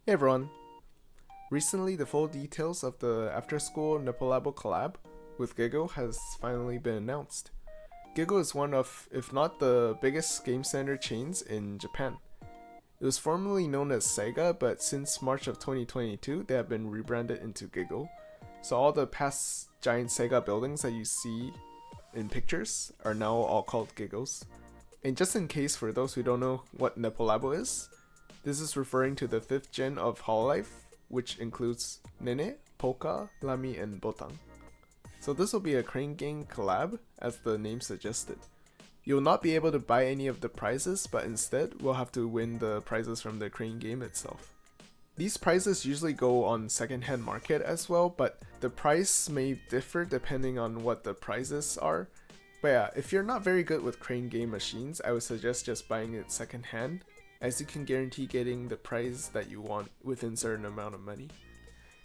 Hey everyone! Recently, the full details of the after-school NePoLaBo collab with GiGO has finally been announced. GiGO is one of, if not the biggest game center chains in Japan. It was formerly known as Sega, but since March of 2022, they have been rebranded into GiGO. So all the past giant Sega buildings that you see in pictures are now all called GiGOs. And just in case for those who don't know what NePoLaBo is, this is referring to the 5th gen of Hololive, which includes Nene, Polka, Lami, and Botang. So this will be a crane game collab, as the name suggested. You'll not be able to buy any of the prizes, but instead we'll have to win the prizes from the crane game itself. These prizes usually go on secondhand market as well, but the price may differ depending on what the prizes are. But yeah, if you're not very good with crane game machines, I would suggest just buying it secondhand, as you can guarantee getting the prize that you want within a certain amount of money.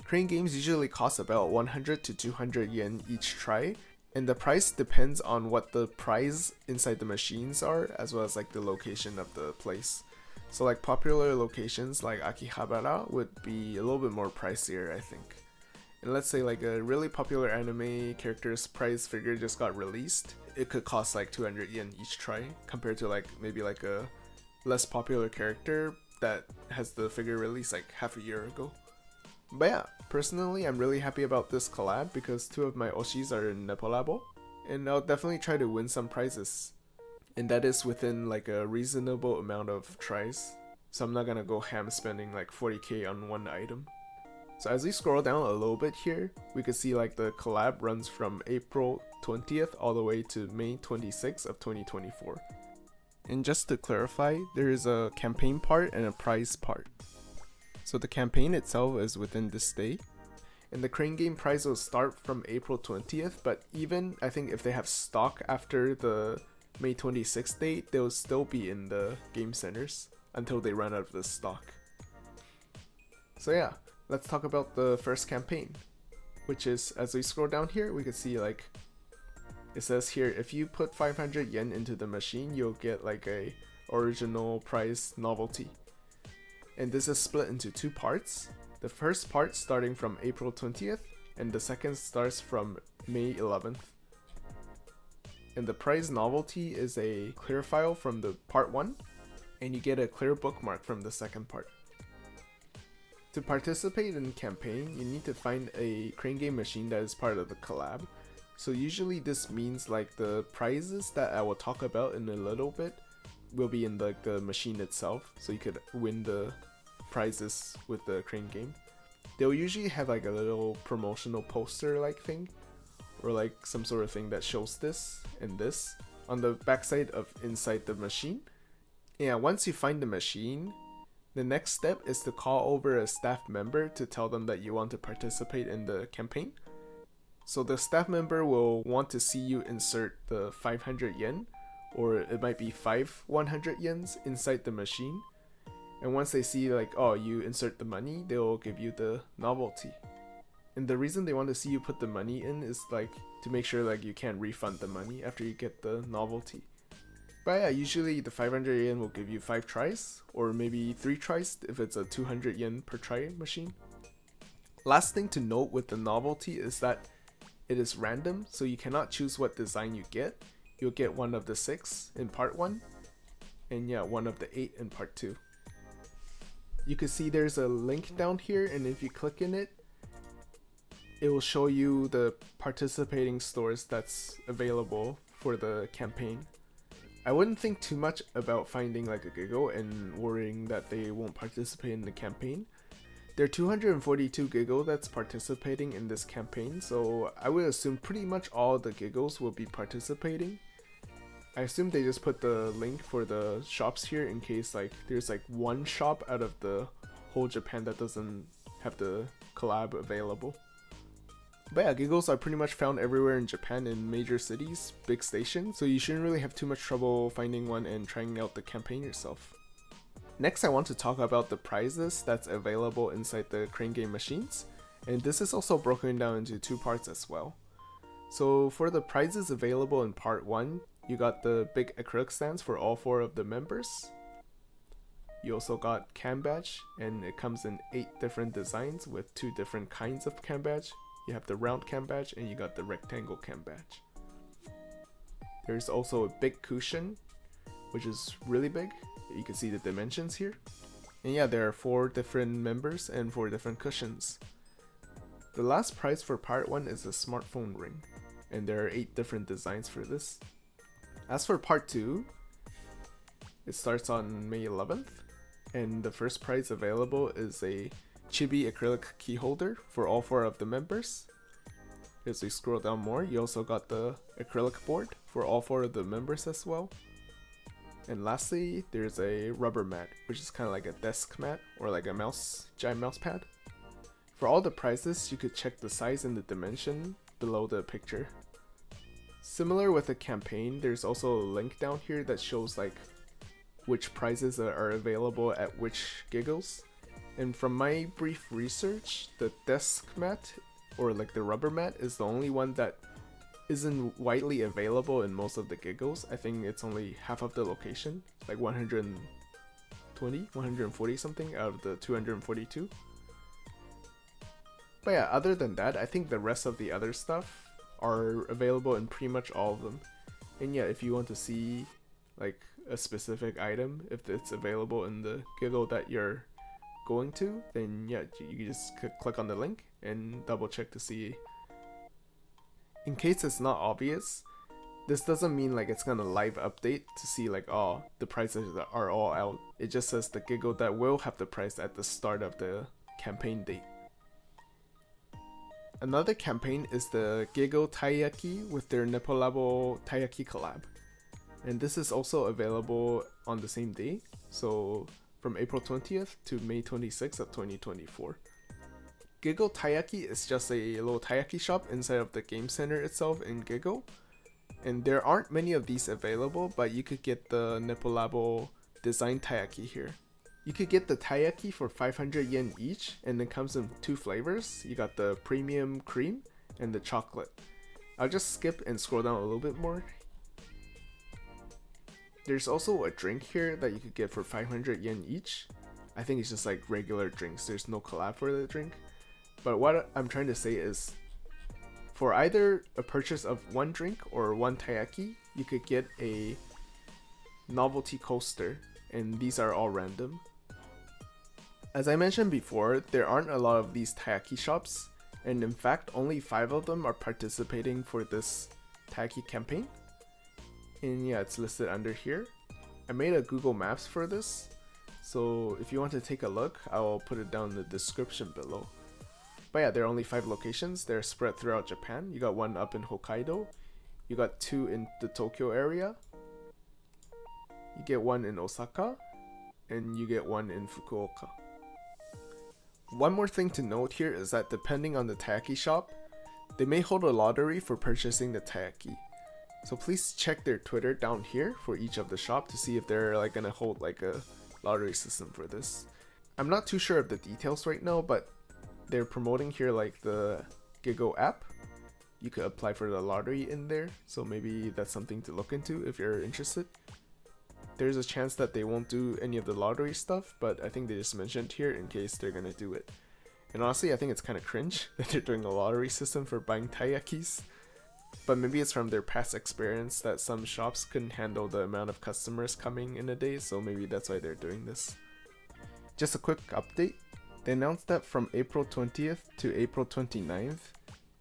Crane games usually cost about 100 to 200 yen each try, and the price depends on what the prize inside the machines are, as well as like the location of the place. So like popular locations like Akihabara would be a little bit more pricier, I think. And let's say like a really popular anime character's prize figure just got released, it could cost like 200 yen each try, compared to like maybe like a less popular character that has the figure released like half a year ago. But yeah, personally I'm really happy about this collab because two of my oshis are in NePoLaBo, and I'll definitely try to win some prizes. And that is within like a reasonable amount of tries, so I'm not gonna go ham spending like 40k on one item. So as we scroll down a little bit here, we can see like the collab runs from April 20th all the way to May 26th of 2024. And just to clarify, there is a campaign part and a prize part. So the campaign itself is within this day, and the crane game prize will start from April 20th, but even I think if they have stock after the May 26th date, they'll still be in the game centers until they run out of the stock. So yeah, let's talk about the first campaign, which is, as we scroll down here, we can see like it says here, if you put 500 yen into the machine, you'll get like a original prize novelty. And this is split into two parts. The first part starting from April 20th, and the second starts from May 11th. And the prize novelty is a clear file from the part 1, and you get a clear bookmark from the second part. To participate in the campaign, you need to find a crane game machine that is part of the collab. So usually this means like the prizes that I will talk about in a little bit will be in like the machine itself, so you could win the prizes with the crane game. They'll usually have like a little promotional poster like thing, or like some sort of thing that shows this and this on the backside of inside the machine. Yeah, once you find the machine, the next step is to call over a staff member to tell them that you want to participate in the campaign. So the staff member will want to see you insert the 500 yen, or it might be 5 100 yens inside the machine. And once they see like, oh, you insert the money, they'll give you the novelty. And the reason they want to see you put the money in is like to make sure like you can't refund the money after you get the novelty. But yeah, usually the 500 yen will give you 5 tries, or maybe 3 tries if it's a 200 yen per try machine. Last thing to note with the novelty is that it is random, so you cannot choose what design you get. You'll get one of the 6 in part 1, and yeah, one of the 8 in part 2. You can see there's a link down here, and if you click in it, it will show you the participating stores that's available for the campaign. I wouldn't think too much about finding like a GiGO and worrying that they won't participate in the campaign. There are 242 GiGO that's participating in this campaign, so I would assume pretty much all the GiGOs will be participating. I assume they just put the link for the shops here in case like there's like one shop out of the whole Japan that doesn't have the collab available. But yeah, GiGOs are pretty much found everywhere in Japan in major cities, big stations, so you shouldn't really have too much trouble finding one and trying out the campaign yourself. Next, I want to talk about the prizes that's available inside the crane game machines, and this is also broken down into two parts as well. So for the prizes available in part 1, you got the big acrylic stands for all 4 of the members. You also got cam badge, and it comes in 8 different designs with 2 different kinds of cam badge. You have the round cam badge and you got the rectangle cam badge. There's also a big cushion, which is really big. You can see the dimensions here. And yeah, there are 4 different members and 4 different cushions. The last prize for part 1 is a smartphone ring, and there are 8 different designs for this. As for part 2, it starts on May 11th, and the first prize available is a chibi acrylic key holder for all 4 of the members. As you scroll down more, you also got the acrylic board for all 4 of the members as well. And lastly, there's a rubber mat, which is kind of like a desk mat or like a giant mouse pad. For all the prizes, you could check the size and the dimension below the picture. Similar with the campaign, there's also a link down here that shows like which prizes are available at which GiGOs. And from my brief research, the desk mat or like the rubber mat is the only one that isn't widely available in most of the GiGOs. I think it's only half of the location, like 140 something out of the 242. But yeah, other than that, I think the rest of the other stuff are available in pretty much all of them. And yeah, if you want to see like a specific item, if it's available in the GiGO that you're going to, then yeah, you just click on the link and double check to see. In case it's not obvious, this doesn't mean like it's gonna live update to see like, oh, the prices are all out. It just says the GiGO that will have the price at the start of the campaign date. Another campaign is the GiGO Taiyaki with their NePoLaBo Taiyaki collab. And this is also available on the same day, so from April 20th to May 26th of 2024. GiGO Taiyaki is just a little taiyaki shop inside of the game center itself in GiGO. And there aren't many of these available, but you could get the NePoLaBo design taiyaki here. You could get the taiyaki for 500 yen each, and it comes in 2 flavors. You got the premium cream and the chocolate. I'll just skip and scroll down a little bit more. There's also a drink here that you could get for 500 yen each. I think it's just like regular drinks. There's no collab for the drink. But what I'm trying to say is, for either a purchase of 1 drink or 1 taiyaki, you could get a novelty coaster, and these are all random. As I mentioned before, there aren't a lot of these taiyaki shops, and in fact only 5 of them are participating for this taiyaki campaign. And yeah, it's listed under here. I made a Google Maps for this, so if you want to take a look, I'll put it down in the description below. But yeah, there are only 5 locations. They're spread throughout Japan. You got 1 up in Hokkaido, you got 2 in the Tokyo area, you get 1 in Osaka, and you get 1 in Fukuoka. One more thing to note here is that depending on the taiyaki shop, they may hold a lottery for purchasing the taiyaki. So please check their Twitter down here for each of the shop to see if they're like gonna hold like a lottery system for this. I'm not too sure of the details right now, but they're promoting here like the GiGO app. You could apply for the lottery in there, so maybe that's something to look into if you're interested. There's a chance that they won't do any of the lottery stuff, but I think they just mentioned here in case they're gonna do it. And honestly, I think it's kind of cringe that they're doing a lottery system for buying taiyakis. But maybe it's from their past experience that some shops couldn't handle the amount of customers coming in a day, so maybe that's why they're doing this. Just a quick update. They announced that from April 20th to April 29th,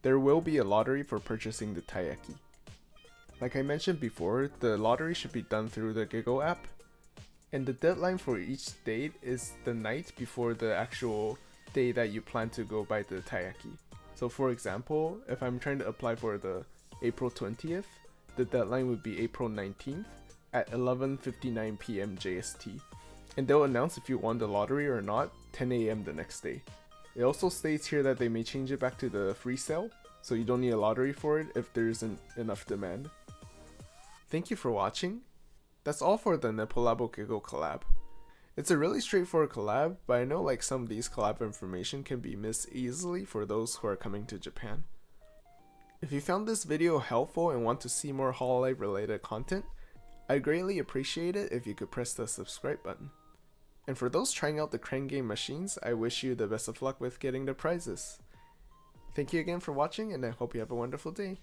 there will be a lottery for purchasing the taiyaki. Like I mentioned before, the lottery should be done through the GiGO app, and the deadline for each date is the night before the actual day that you plan to go buy the taiyaki. So for example, if I'm trying to apply for the April 20th, the deadline would be April 19th at 11:59 PM JST. And they'll announce if you won the lottery or not 10 AM the next day. It also states here that they may change it back to the free sale, so you don't need a lottery for it if there isn't enough demand. Thank you for watching. That's all for the NePoLaBo GiGO collab. It's a really straightforward collab, but I know like some of these collab information can be missed easily for those who are coming to Japan. If you found this video helpful and want to see more Hololive related content, I'd greatly appreciate it if you could press the subscribe button. And for those trying out the crane game machines, I wish you the best of luck with getting the prizes. Thank you again for watching, and I hope you have a wonderful day.